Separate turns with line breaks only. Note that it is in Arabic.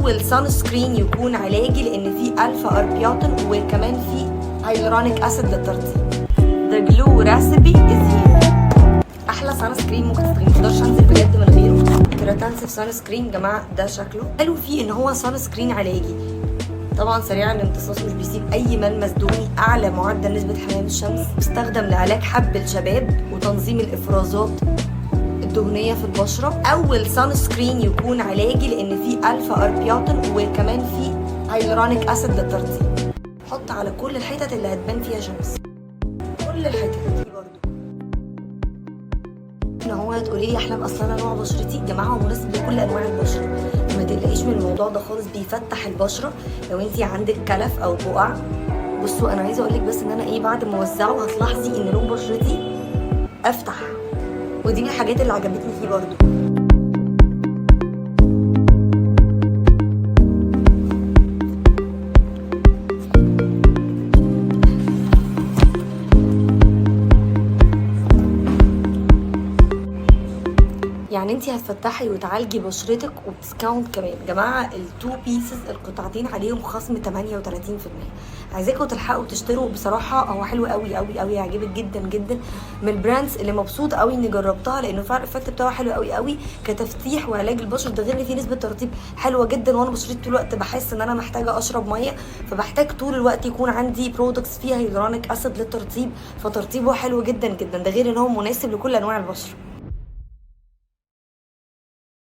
اول سان سكرين يكون علاجي لان فيه الفا اربياتين وكمان فيه هيلورونيك اسيد للترطيب. The Glow Recipe is here. احلى سان سكرين ممكن تستخدميه، مقدرش انزل بجد من غيره. كيراتانسيف سان سكرين يا جماعه، ده شكله حلو فيه ان هو سان سكرين علاجي، طبعا سريع الامتصاص، مش بيسيب اي ملمس دهني، اعلى معدل نسبه حمايه من الشمس، بيستخدم لعلاج حب الشباب وتنظيم الافرازات الدهنيه في البشره. اول سان سكرين يكون علاجي لان فيه الفا اربياتين وكمان فيه هيلورونيك اسيد للترطيب. حط على كل الحتت اللي هتبان فيها شمس، كل الحتت دي برضو. ان هو هتقولي لي احلام اصلا انا نوع بشرتي يا جماعه هو مناسب لكل انواع البشره، ما تقلقيش من الموضوع ده خالص، بيفتح البشره لو انت عندك كلف او بقع. بصوا انا عايزه اقول لك بس ان انا بعد ما اوزعه هتلاحظي ان لون بشرتي افتح، ودي من الحاجات اللي عجبتني فيه برضو. يعني انتي هتفتحي وتعالجي بشرتك وبديسكاونت كمان يا جماعه. التو بيسز القطعتين عليهم خصم 38%. عايزاكم تلحقوا تشتروا، بصراحه هو حلو قوي قوي قوي، هيعجبك جدا جدا. من البراندز اللي مبسوط قوي اني جربتها لانه فعلا الافكت بتاعه حلو قوي قوي كتفتيح وعلاج البشره. ده غير ان فيه نسبه ترطيب حلوه جدا، وانا بشرتي طول الوقت بحس ان انا محتاجه اشرب ميه، فبحتاج طول الوقت يكون عندي برودكتس فيها هيلورونيك اسيد للترطيب، فترطيبه حلو جدا جدا. ده غير ان هو مناسب لكل انواع البشره.